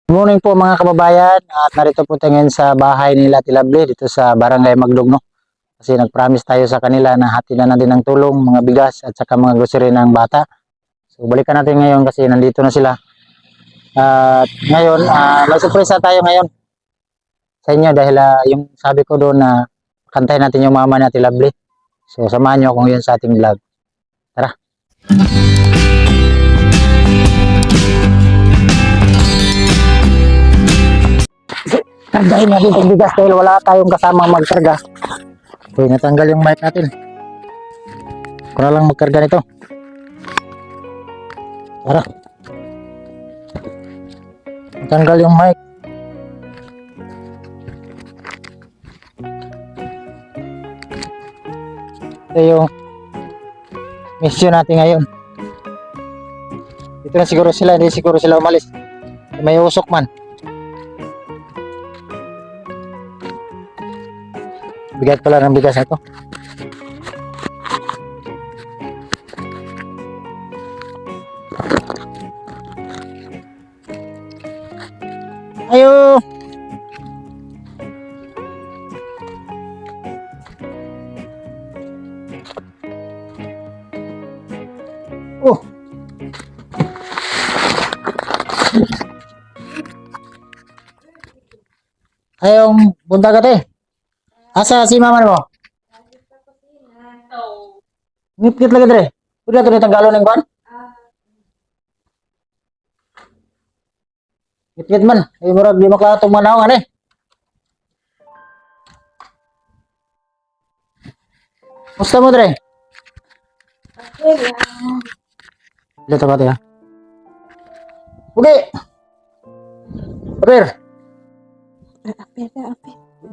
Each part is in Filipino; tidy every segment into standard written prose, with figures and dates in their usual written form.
Good morning po mga kababayan at narito po tayo ngayon sa bahay nila Tilabli dito sa Barangay Magdugno. Kasi nag-promise tayo sa kanila na hatidan natin ng tulong, mga bigas at saka mga grocery ng bata. So balikan natin ngayon kasi nandito na sila. At ngayon, may surpresa tayo ngayon sa inyo dahil yung sabi ko doon na kantahin natin yung mama na Tilabli. So samahan nyo ako ngayon sa ating vlog. Tara! Kargahin natin itong bigas dahil wala tayong kasama magkarga. Okay, natanggal yung mic natin. Ako na lang magkarga nito. Tara. Natanggal yung mic. Ito yung mission natin ngayon. Dito na siguro sila, hindi siguro sila umalis. May usok man. Bigat pala ng bigas na ito. Ayo. Oh. Ayong punta ka te. Asa si mama mo? Ngit-ngit lagi dre. Udah tuh tanggalon ng ban. Ngit-ngit man. Ay murag di makatong manaw ani. Musta mo dre? Dito ba tayo? Ugi. Apir.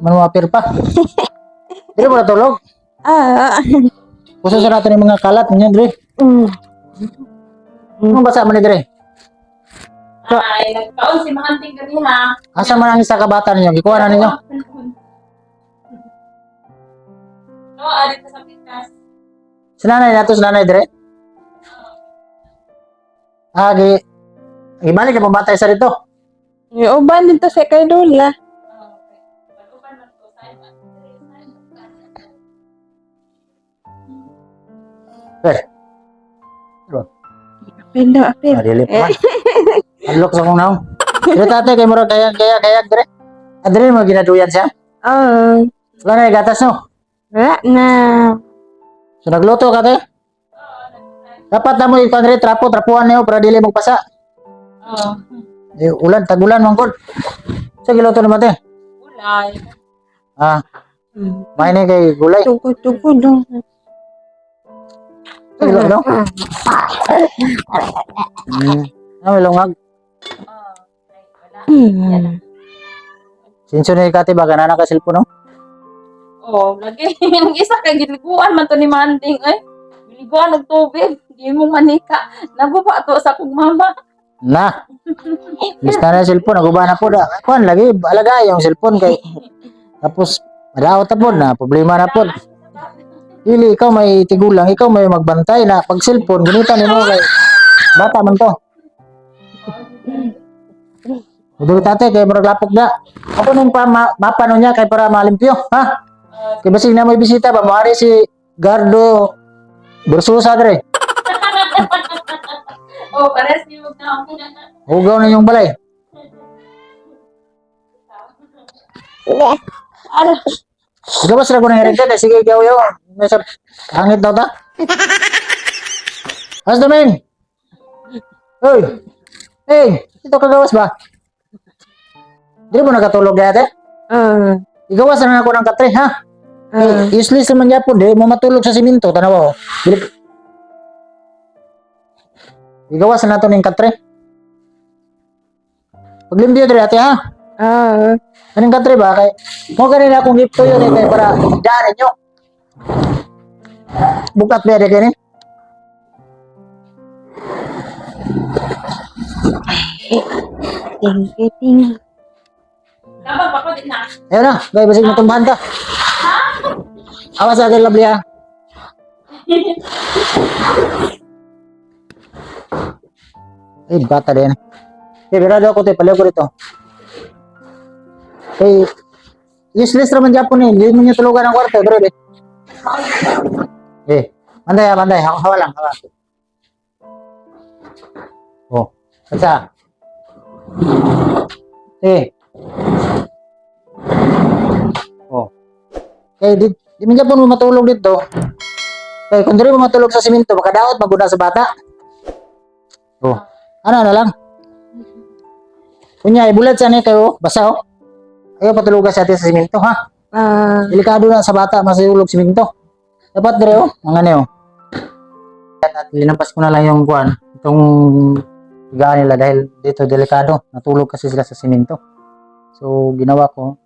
Manuapir pa. Dre mo natulog? Puso sa natin yung mga kalat niya, Dre. Anong basa man ni Dre? Ay, nagkaon si Mahanting kanina. Asa man ang isa kabata ninyo? Gikuha na ninyo? No, alit sa pikas. Si nanay nato, si nanay Dre? Gibalik na pambatay sa rito. Yung uban dito sa kay Lola. Apil. Dili pa. Unlock sa kong naong. Dre tate, kay mura kaya, Dre. Dre mo ginaduyan siya? Oh, Wala na yung gatas no? wala na. So nagluto ka te? Dapat na mo yung Dre, trapuan niyo para dili magpasa. Ulan, tagulan mangkol. Sa giluto naman te? Ulay. May ni kay gulay. Tuko dong. Sa giluto no? May lungag. Sinso ni Kati ba ganana ka cellphone no? Oh, lagi yung isa kay giliguan man to ni Mahanting ay. Giliguan og tubig, di mo manika. Naguba to sa kong mama. Na. Basta na cellphone, naguba na po da. Kuan lagi, alaga yung cellphone kay. Tapos, madaot na po na, problema na po. Dili, ikaw may tigulang, ikaw may magbantay na pag cellphone, gunita ni mo kay bata man to. Udo tate, kay murag lapok na. Ako nung mapano niya kay para malimpyo, ha? Kay basig na may bisita ba, maari si Gardo Bursusa dre. Oh, pares ni mo na. Hugaw na yung balay. Gawas na ko ng herente, kaya sige, yaw. May sa hangit daw ta. As Domin! Hoy! Hey! Ito kagawas ba? Di mo nakatulog dati? Igawas na ako ng katre, ha? Useless naman niya po, di mo matulog sa siminto, tanawa ko. Igawas na nato ng katre. Paglimbyo dre ate, ha? Anong katre ba? Kay, mo kanina akong gift to yun, kay para daan ninyo. Bukat ba rin eh? Ting. Labag pa ko din na. Ayun na, gaya basig matumbahan ka. Awas sa akin, Lovely, ha? Bata din. birado ako tayo, paliw ko dito. Okay, useless naman Japon eh, hindi mo niya tulugan ng kwarto, bro. Banday, hawa lang, hawa. Oh, kasa. Oh. Di man Japon mo matulog dito. Kaya kung diri mo matulog sa simento, makadaot maguna sa bata. Oh. Ano na lang. Kunya, ibulat sa ni kayo, basa oh. Ayaw patulugan sa atin sa simento, ha? Delikado na sa bata, masayulog simento. Dapat dire oh, mga niyo. At linampas ko na lang yung kuan, itong higaan nila dahil dito delikado. Natulog kasi sila sa simento. So, ginawa ko,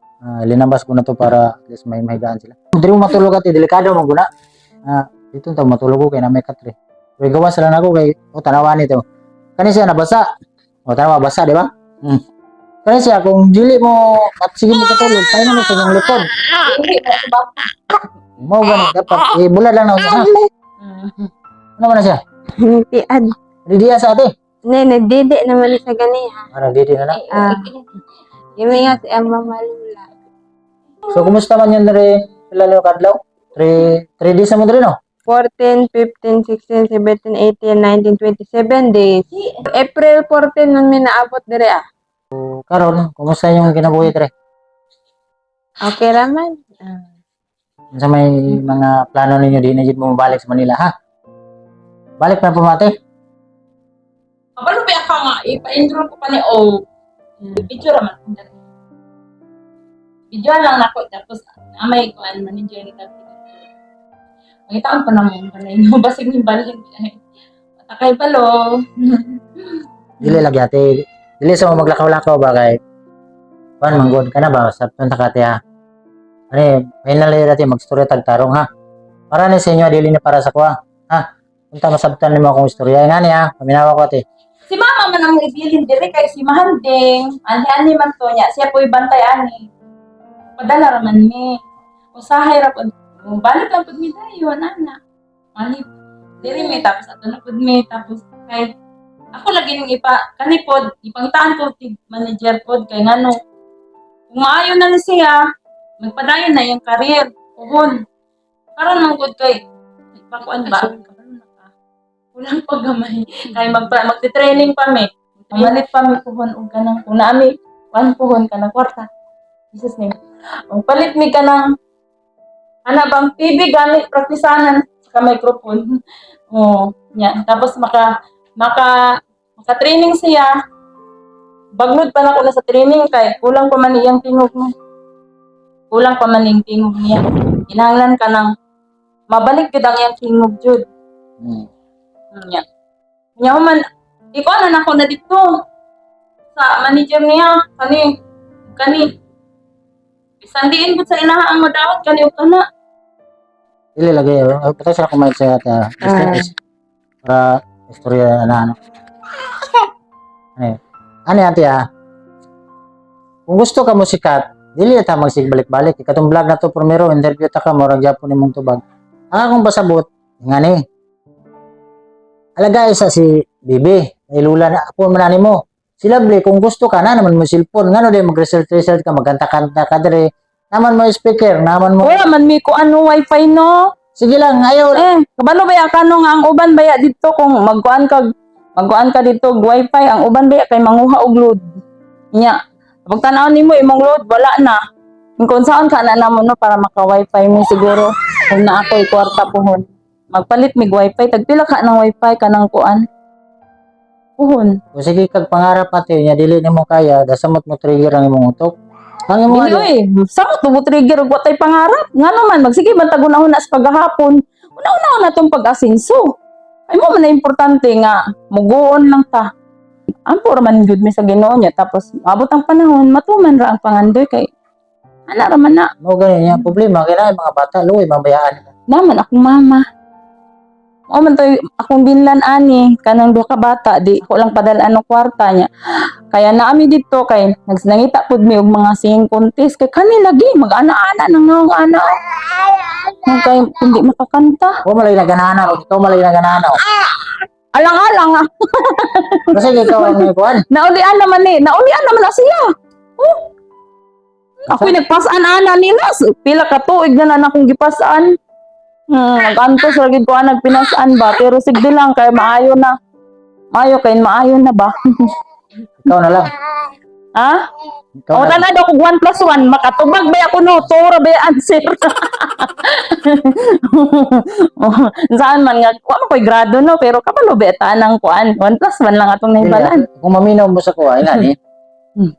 linabas ko na to para at least may mahigaan sila. Dire mo matulog at delikado maguna. Dito tayo matulog ko kay na may katre. Pero gawa sila na ako kay tanawan nito. Kani siya nabasa. Tanawa basa, di ba? Kani siya kung dili mo at sige mo katulog, tayo mo sa inyong likod. Mo gani dapat bulad lang na siya. Ano man na siya? Nitiad. Didiya sa ate. Nagdidi naman sa ganiha. Nagdidi na lang. Yung nga si Ama Malula. So kumusta man yan rin pila niyo kadlaw? 3 days na mo rin no? 14, 15, 16, 17, 18, 19, 27 days. April 14 nun may naabot dire So, karon, kumusta yung kinabuhi tre? Okay raman. Sa may mga plano ninyo di na jud mo mabalik sa Manila ha? Balik na po mate. Paano ba ka nga? Ipa-intro ko pa ni O. Video raman. Video lang ako. Tapos, amay ko ang manager ni Tati. Mangitaan pa naman pa na inyo. Basig ni Balin. Matakay palo. Dili lagi ate. Dili sa mo maglakaw-lakaw ba kay pan manggod ka na ba sa punta ka ate ha? Ani, final year ate magstorya tagtarong ha. Para ni sa inyo dili ni para sa kuha. Ha? Punta masabtan nimo akong istorya ngani ha. Paminawa ko ate. Si Mama man ang ibilin dire kay si Mahanding. Ani man to niya. Siya po'y bantay ani. Padala raman ni. Usahay ra pud. Balik lang pud mi dayo nana. Ani diri mi tapos ato na pud mi tapos kay ako lagi ning kanipod ipangitaan ko ti manager pod kay ngano. Kung maayo na ni siya, magpadayon na yung career. Puhon. Karon man gud kay pakuan ba? Kulang pa gamay. Kay magti-training pa mi. Malit pa mi puhon og kanang kung naami puhon kanang kwarta. Jesus name. Ang palit mi kanang bang TV gamit praktisanan sa microphone. Yan. Tapos maka-training siya. Baglod pa na ko na sa training kay kulang pa man iyang tingog mo. Kulang pa man iyang tingog niya. Kinahanglan ka ng mabalik gid ang iyang tingog jud. Nya. Nya man ikaw na ako na dito sa manager niya kani sandiin gud sa inaha ang madawat kani og kana. Dili lagi. Patay sila kumain sa ate. Para istorya na ano. Ano ate ha? Kung gusto ka mo sikat, dili ta magsigbalik-balik. Ikatong vlog na to primero, interview ta ka mo rag Japon nimong tubag. Ang akong pasabot, ngani. Alagay sa si Bibi, ilula na ako man mo. Si Lovely, kung gusto ka na naman mo cellphone, ngano din mag-research ka, magkanta-kanta ka dire. Naman mo speaker, naman mo. Wala man mi ko ano wifi no. Sige lang, ayaw. Kabalo ba ya kano nga ang uban baya dito kung magkuan ka dito og wifi ang uban baya kay manguha og load. Nya. Pag tan-aw nimo imong load wala na. Kung saan ka na namo no para maka-wifi mi siguro kung na ako'y kwarta puhon. Magpalit mig wifi tagpila ka ng wifi kanang kuan. Puhon. O sige, kag pangarap ate, nya dili nimo kaya, dasamot mo trigger ang imong utok. Ang imong Dili oy, samot mo trigger og watay pangarap. Ngano man magsige man tagunahon na sa paghahapon. Una-una na tong pag-asenso. Ay mo man na importante nga muguon lang ta. Ampo raman gud mi sa Ginoo niya tapos abot ang panahon matuman ra ang pangandoy kay ana raman na mo gani nya problema kay na mga bata luoy mabayaan. naman akong mama. O man toy akong binlan ani kanang duha ka bata di ko lang padalaan og kwarta niya. Kaya naami dito kay nangita pud mi og mga singing contest kay kani lagi mag-ana-ana nang ana. Kay hindi makakanta. O malay na ganana, o ikaw malay na ganana. Alang-alang. Kasi ikaw ang may kuhan. Naulian naman na siya. Oh. Ako'y nagpasaan ana nila. Pila ka tuig na akong gipasaan. Nag-antos lagi ko nagpinasaan ba. Pero sigdi lang kay maayo na. Maayo na ba? Ikaw na lang. Ha? Ikaw O na lang. tala daw kung 1+1. Makatubag ba ako no? Turo ba yung answer? Saan man nga. Kuha mo ko'y grado no. Pero kapalo ba tanang kuan. 1+1 lang atong nahibalaan. Kung maminaw mo sa kuha, ilan eh. Hmm.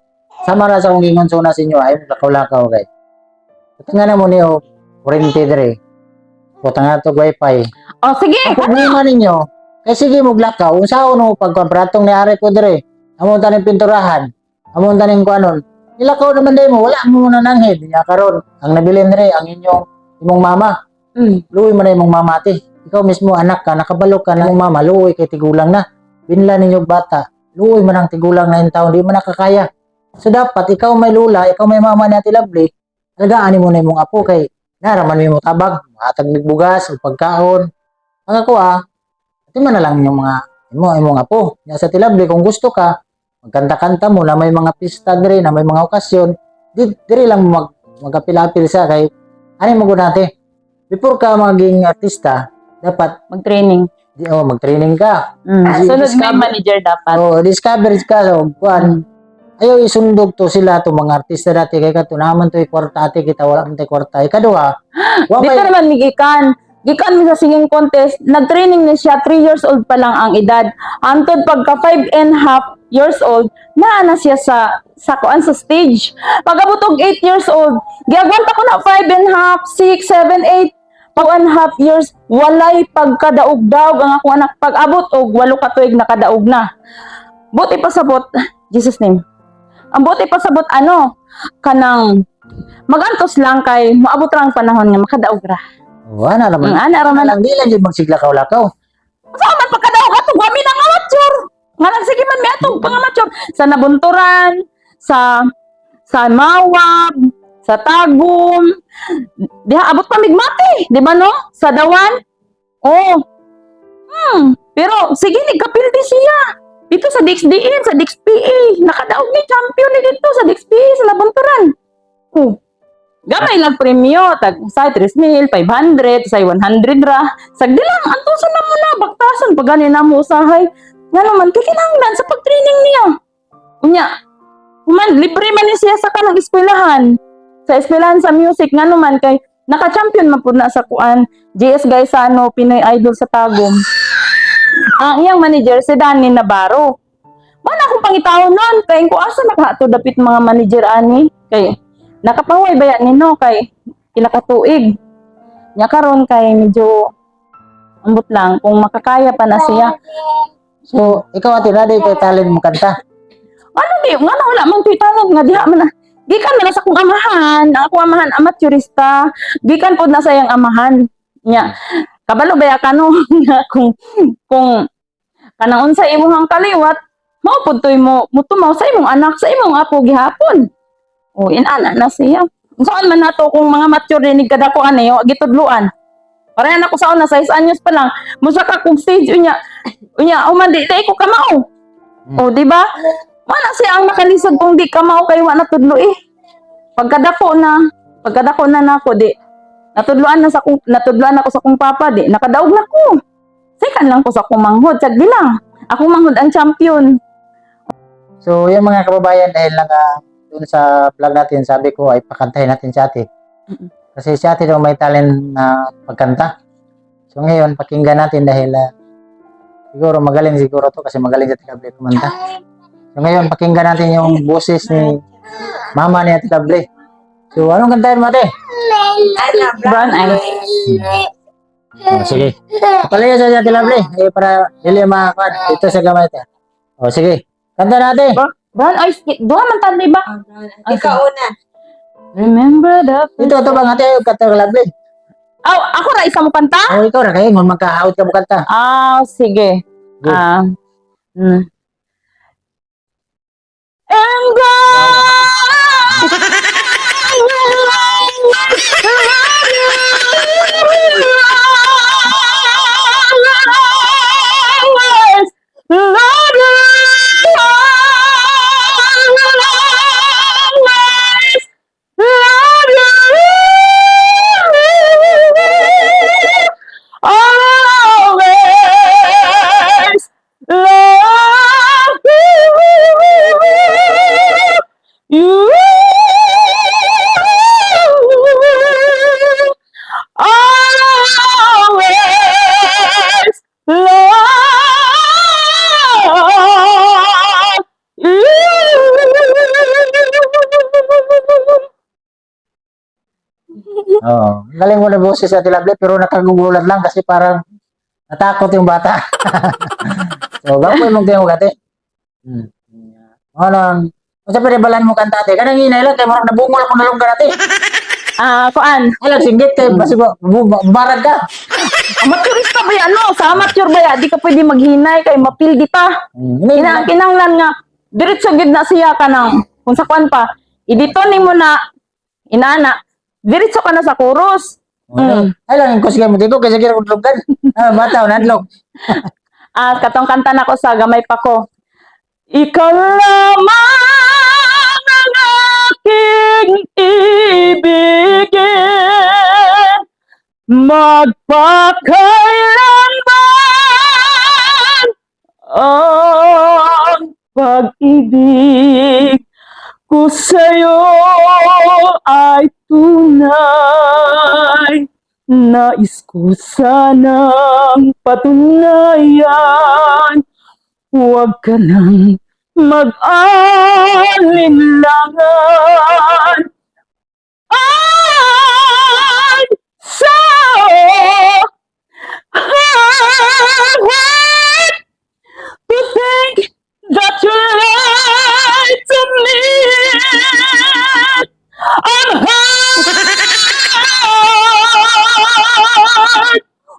Sama na sa kong gingon sa sa inyo ay lakaw-lakaw kay. Ito nga na mo niyo, 43. Puta nga to wifi. O sige. Ang problema ninyo, kay sige mo glakaw, unsaon mo pagkontratong ni Ari ko dire. Amon taning pinturahan. Amon taning kuanon. Nilakaw naman day mo, wala mo na nanghid niya karon. Ang nabilin dire ang inyong imong mama. Luoy man na imong mama ate. Ikaw mismo anak ka, nakabalo ka na imong mama, luoy kay tigulang na. Binla ninyo bata. Luoy man ang tigulang na in taon, di man nakakaya. So dapat ikaw may lula, ikaw may mama ni Ate Lovely, alagaan mo na imong apo kay naraman mo tabag, matag bugas o pagkaon. Ang ako ati man na lang yung mga imong apo. Nya sa Ate Lovely kung gusto ka, magkanta-kanta mo na may mga pista dire, na may mga okasyon, dire lang magapil-apil sa kay ani mo gud nate. Before ka maging artista, dapat Mag-training. mag-training ka. Sunod may manager dapat. Discover ka so kuan. Ayaw isundog to sila to mga artista dati kay kato naman to kwarta ate kita wala man tay kwarta ikaduha wa Dito may naman ni Gikan mi sa singing contest, nag-training na siya, 3 years old pa lang ang edad. Antod pagka 5.5 years old, na siya sa kuan sa stage. Pagabot og 8 years old, giagwanta ko na 5.5, 6, 7, 8, 2.5 years, walay pagkadaog-daog ang akong anak. Pag-abot og 8 ka tuig nakadaog na. Buti pasabot, Jesus name. Ang buti pasabot kanang magantos lang kay maabot ra ang panahon nga makadaog ra. ana naman Ana ra man lang di lang jud magsiglakaw-lakaw. sa man pagkadaog ato gami nang amateur. Nga nagsige man mi atong pangamateur sa nabunturan, sa Mawab, sa Tagum. Diha abot pa migmati, di ba no? Sa Dawan. Oh. Pero sige ni kapildi siya. Dito sa DXDN, sa DXPA, nakadaog ni champion ni dito sa DXPA sa Labunturan. Oh. Gamay lang premyo, tag sa 3,000, 500, sa 100 ra. Sagdi lang, antusan na mo na, baktasan, pag ganin na mo usahay. Nga naman, kikinanglan sa pag-training niya. Unya, libre man ni siya sa kanang eskwelahan. Sa eskwelahan sa music, nga naman, kay naka-champion man po na sa kuan. JS Gaisano, Pinoy Idol sa Tagum. Ang iyang manager si Danny Navarro. Wala akong pangitawon nun. Kaya ko asa nakahato dapit mga manager ani. Kay nakapahuay ba yan nino kay pila ka tuig. Nya karon kay medyo ambot lang kung makakaya pa na siya. So ikaw ate na kay talent mo kanta. Ano di nga na wala man talent nga diha man na. Gikan man na sa akong amahan. Ang akong amahan amateurista. Gikan pod na sa iyang amahan. Nya kabalo ba ka no nga kung kanang unsa imong kaliwat mao pud toy mo mutumaw sa imong anak sa imong apo gihapon. O inana na siya. Saan man nato kung mga mature dinig kadako ani o gitudluan. Pareha na ko sa una 6 anyos pa lang musa ka kog stage unya man di ko kamao. O di ba? Wala siya ang nakalisod kung di kamao kay wa natudlo eh. Pagkadako na nako di natudluan ako sa kong papa di nakadaog na ko. Second lang ko sa akong manghod, sagdi lang. Ako manghod ang champion. So yung mga kababayan dahil lang dun sa vlog natin sabi ko ay pakantahin natin si ate. Kasi si ate daw may talent na pagkanta. So ngayon pakinggan natin dahil siguro magaling siguro to kasi magaling si Ate Lovely kumanta. So ngayon pakinggan natin yung boses ni mama ni Ate Lovely. So anong kantahin mo ate? Brown eyes. Sige. Palaya sa Ate Lovely para dili makakuan dito sa gamay ito. Sige. Kanta natin. Brown eyes. Duha man tan ba? Ikaw una. Remember the Ito bang ate kanta ka Lovely? Ako ra isa mo kanta? Ikaw ra kay ngon magka-out ka mo kanta. Sige. Go. And God Oo. Galing mo na boses sa Tilable, pero nakagugulat lang kasi parang natakot yung bata. So, gawin mong tingog ate. Ano, sa pinibalan mo kanta ate, kanang hinay lang, kaya marang nabungol ako na lunggan ate. Kuan. Alam, singgit kayo, basi barag ka. Amateurista ba yan, no? Sa amateur ba yan? Di ka pwede maghinay kay mapil di pa. Kinanglan nga, diretso gid na siya ka ng, kung sa kuan pa, idito ni mo na, inana, diretso ka na sa chorus. Ay lang, ko sige mo dito, kasi kira kong lunggan. Bata, nadlok. Katong kanta na ko sa gamay pa ko. Ikaw lamang ang aking ibigin, magpakailanman ang pag-ibig ko sa'yo ay tunay. Nais ko sanang patunayan, huwag ka nang mag-alinlangan. I'm so hurt to think that you're right to me. I'm hurt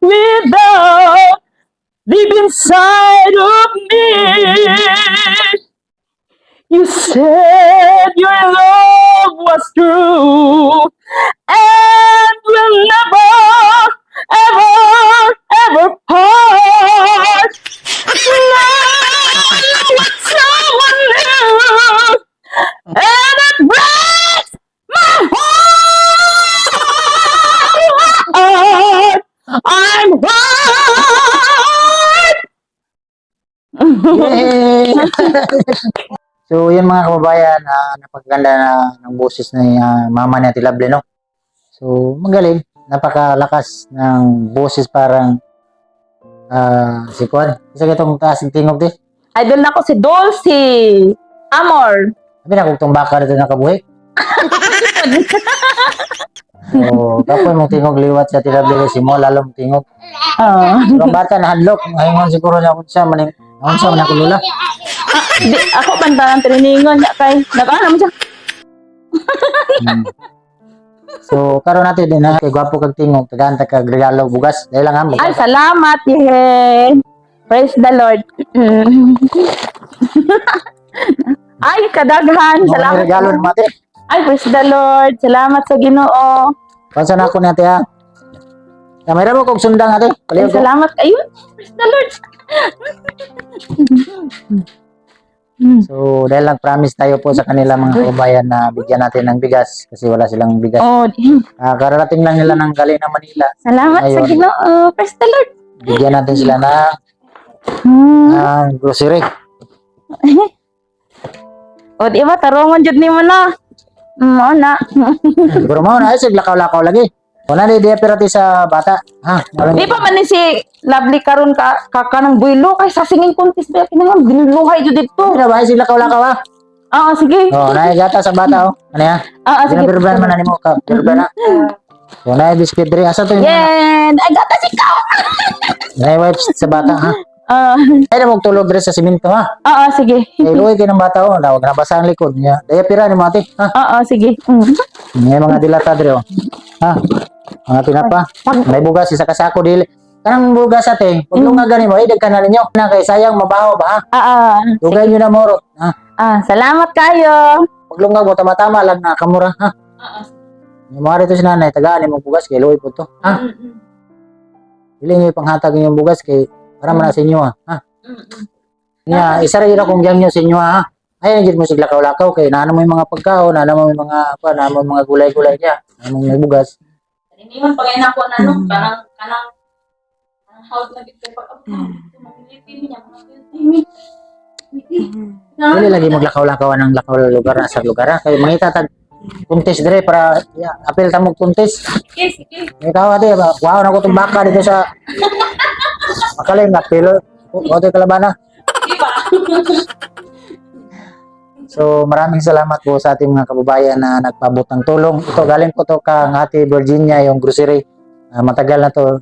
without deep inside of me. You said your love was true and will never, ever, ever part. Now you're with someone new, and it breaks my heart. I'm hurt. Yay! So, yun mga kababayan, napakaganda na ng boses ni mama ni Ate Lovely, no? So, magaling. Napakalakas ng boses parang si Juan. Isa itong taas ng tingog, di. Idol na ko si Dulcie Amor. Sabi na, kung itong baka dito nakabuhi. So, kapoy mong tingog liwat sa Ate Lovely, si mo, lalong tingog. So, ang bata na hadlok, ngayon siguro na kung siya, maning, ako siya, manakulula. Ako kanta ng triningon niya kay nag-ano siya. So, karon natin din kay gwapo kag tingog, tagaanta kag regalo bugas. Dahil lang ha. Ay, salamat, Yehen. Praise the Lord. Ay, kadaghan. Mga Salamat. regalo ni mate. Ay, praise the Lord. Salamat sa Ginoo. Pansa na ako ni ate ha. Kamera mo kog sundang ate. Ay, Paliw ko. salamat kayo. Praise the Lord. So, dahil nag-promise tayo po sa kanila mga kababayan na bigyan natin ng bigas kasi wala silang bigas. Oh, Kararating lang nila ng galing na Manila. salamat sa Ayun. Ginoo. Praise the Lord. Bigyan natin sila ng grocery. O, di ba, tarungan jud nimo na. Oo na. Siguro mo na, sig lakaw-lakaw lagi. Wala na idea pero sa bata. Ha? Di pa man ni si Lovely karon ka ng builo kay sa singing contest ba kinahanglan ginuluhay jud dito. Pinabahay sig lakaw-lakaw ha. Oo, sige. Oh, naigata sa bata oh. Ano yan? Sige. Ginabirban man na nimo ka. Birban na. So, na biscuit diri. Asa to yung Yen, ay gata si ka. na-wipes sa bata ha? Ay na magtulog diri sa simento ha? Sige. Kay luwi kayo ng bata oh. Nawag na basa ang likod niya. Daya pira ni mo ate. Ha? Sige. May mga dilata diri oh. Ha? Mga pinapa. May bugas isa kasako dili. Kanang bugas ate, pag lungagan mo, idag ka na ninyo. Na kay sayang mabaho ba ha? Lugay nyo na moro. Ha? Salamat kayo. Pag lungag mo, tama-tama lang na kamura. Ha? Yung mga rito si nanay, tagaan mo bugas kay luwi po to. Ha? Dili nyo panghatag yung bugas kay para man na sa inyo ha. Ha? Isa rin akong gyang nyo sa inyo ha. Ay, nandiyan mo sigla lakaw-lakaw kay naano mo yung mga pagkaon, naano mo yung mga gulay-gulay niya, naano mo yung bugas. Iniwan pa ngayon ako na kanang house na dito pag niya. Dili lagi maglakaw-lakaw ng lakaw lugar na sa lugar ha. Kay mangita tag puntis dire para apil ta mo puntis. Sige. Ikaw ate, wow na ko itong baka dito sa makaling apil. O ito kalabana. Di ba? So maraming salamat po sa ating mga kababayan na nagpabot ng tulong. Ito galing po to kang Ate Virginia, yung grocery. Matagal na to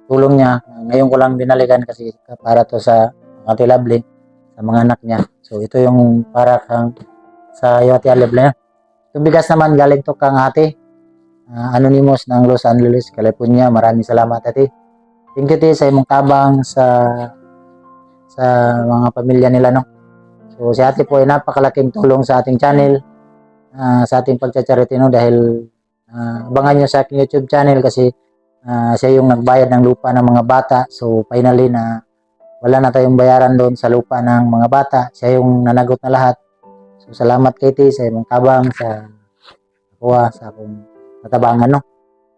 tulong niya. Ngayon ko lang binalikan kasi para to sa Ate Lovely, sa mga anak niya. So ito yung para kang sa iyo Ate Lovely. Itong bigas naman galing to kang Ate Anonymous ng Los Angeles, California. Maraming salamat Ate. Thank you Ate sa imong tabang sa mga pamilya nila, no. So si Ate po ay napakalaking tulong sa ating channel, sa ating pagcha-charity, no, dahil abangan nyo sa aking YouTube channel kasi siya yung nagbayad ng lupa ng mga bata. So finally na wala na tayong bayaran doon sa lupa ng mga bata. Siya yung nanagot na lahat. So salamat kay Ate sa imong tabang sa kuha sa akong natabangan, no.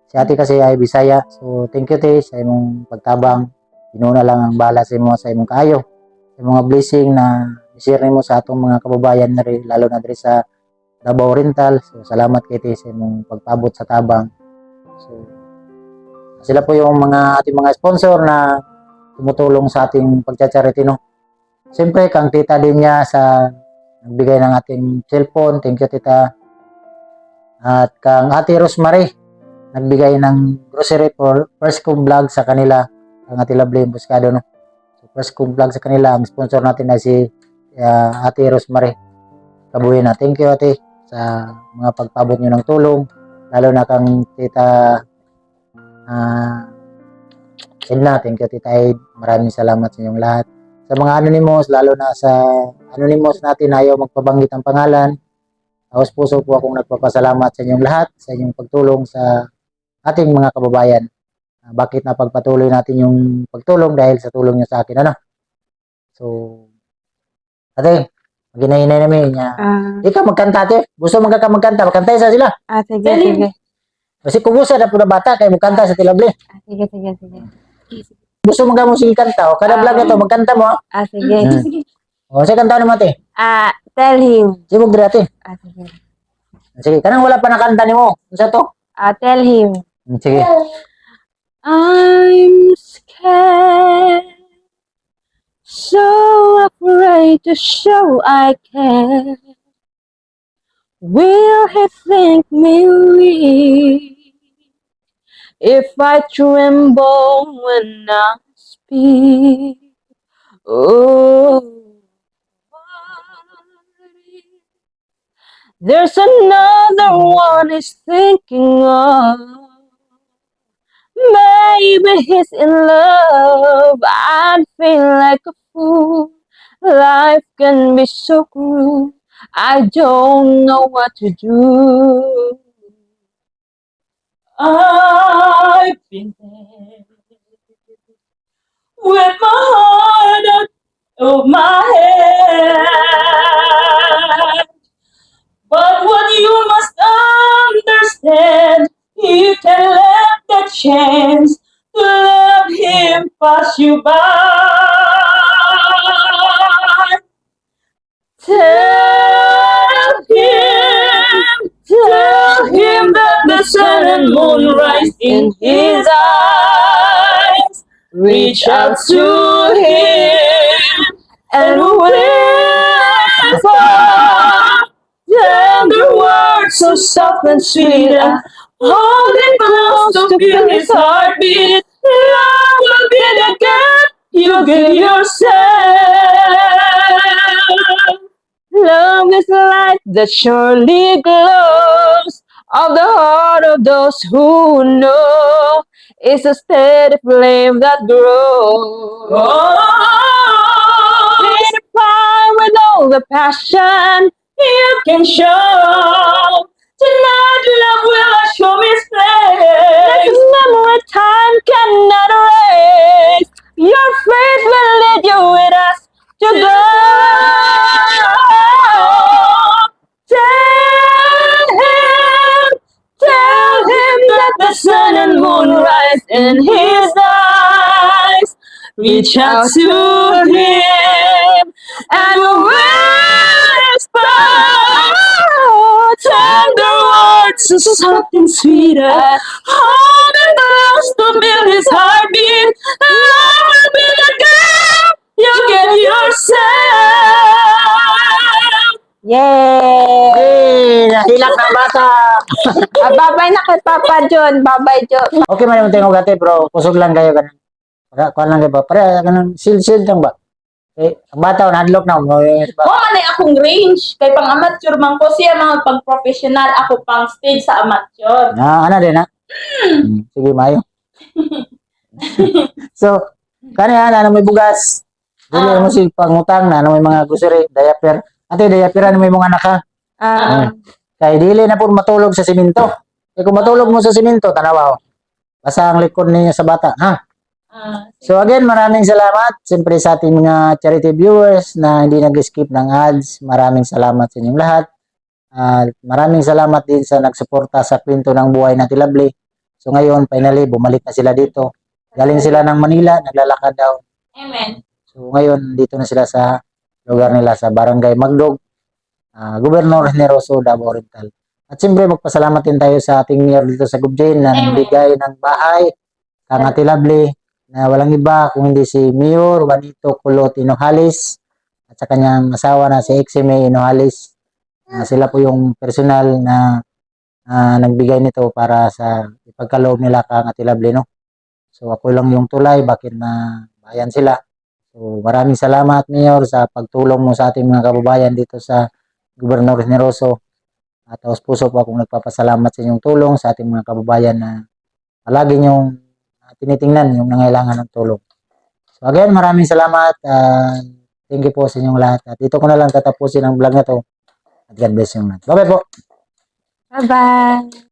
Si Ate kasi ay Bisaya. So thank you Ate sa imong pagtabang. Inuna lang ang bala sa imong kaayo. Sa mga blessing na i-share mo sa atong mga kababayan na rin, lalo na diri sa Davao Oriental. So salamat kay Ate sa imong pagpabot sa tabang. So sila po yung mga ating mga sponsor na tumutulong sa ating pagcha-charity, no. Siyempre kang tita din niya sa nagbigay ng ating cellphone. Thank you Tita. At kang Ate Rosemary nagbigay ng grocery for First Kong Vlog sa kanila, ang Ate Lovely Buscado, no. So First Kong Vlog sa kanila, ang sponsor natin ay si Ate Rosemary Kabuena. Thank you Ate sa mga pagpabot nyo ng tulong, lalo na kang Tita Edna. Thank you Tita Ed. Maraming salamat sa inyong lahat. Sa mga anonymous, lalo na sa anonymous natin ayaw magpabanggit ang pangalan, taos puso po akong nagpapasalamat sa inyong lahat sa inyong pagtulong sa ating mga kababayan. Bakit napagpatuloy natin yung pagtulong? Dahil sa tulong nyo sa akin, ano. So Ate, maghinay-hinay namin niya. Ikaw magkanta Ate. Gusto magkanta. Magkanta sa sila. Sige, Dali. sige. Kasi kung gusto na po na bata, kayo magkanta sa Tilable. Sige, sige, sige. Gusto mo sige kanta. O kada vlog na to, magkanta mo. Sige. Sige. O, sige, kanta naman Ate. Tell him. Sibog diri Ate. Sige. Sige, kanang wala pa nakanta ni mo. Isa to. Tell him. Sige. I'm scared, so afraid to show I care. Will he think me weak if I tremble when I speak? Oh, there's another one he's thinking of. Maybe he's in love. I'd feel like a fool. Life can be so cruel. I don't know what to do. I've been there with my heart out of my head. But what you must understand, you can let the chance to love him pass you by. Tell him that the sun and moon rise in his eyes. Reach out to him and whisper tender words so soft and sweet. Hold him close to feel his heartbeat. Love will be the gift you give yourself. Love is light that surely glows of the heart of those who know. It's a steady flame that grows. Lit a fire with all the passion You can show tonight love will show his that face. memory time cannot erase. Your faith will lead you with us to go. Tell him that the sun and moon rise in his eyes. Reach out to him and whisper tender words so soft and sweet. Hold him close to feel his heartbeat. Love will be the gift you give yourself. Yay! Hey, nahilak ng bata. Babay na kay Papa John. Babay, John. Okay man yung tingog ate bro, kusog lang kayo ganun. Para kuan lang kayo ba? Para ganun shield lang ba? Ang bata nadlok na mo. Mo man ay akong range kay pang amateur man ko siya mga pag professional ako pang stage sa amateur. Na ana din ha. Sige mayo. So, kaniya na may bugas. Dili mo si pangutang na may mga grocery, diaper. Ate diaperan may mga anak ha. Kay dili na po matulog sa simento. Kay kung matulog mo sa simento, tanawa. Basta ang likod niya sa bata, ha? So again, maraming salamat. Siyempre sa ating mga charity viewers na hindi nag-skip ng ads, maraming salamat sa inyong lahat. Maraming salamat din sa nagsuporta sa kwento ng buhay na Lovely. So ngayon, finally, bumalik na sila dito. Galing sila ng Manila, naglalakad daw. Amen. So ngayon, dito na sila sa lugar nila sa Barangay Magdog, Gobernador Generoso, Davao Oriental. At siyempre, magpasalamat din tayo sa ating mayor dito sa Gubjin na nagbigay ng bahay kang Ate Lovely na walang iba kung hindi si Mayor Juanito Kulot Inohalis at sa kanyang asawa na si Exime Inohalis. Sila po yung personal na nagbigay nito para sa ipagkaloob nila kang Ate Lovely, no? So ako lang yung tulay, bakit na bayan sila. So maraming salamat Mayor sa pagtulong mo sa ating mga kababayan dito sa Gobernador Generoso. At taos puso po akong nagpapasalamat sa inyong tulong sa ating mga kababayan na palagi niyong tinitingnan yung nangailangan ng tulong. So again, maraming salamat. Thank you po sa inyong lahat. At dito ko na lang tatapusin ang vlog na to. At God bless you lahat. Bye-bye po. Bye-bye.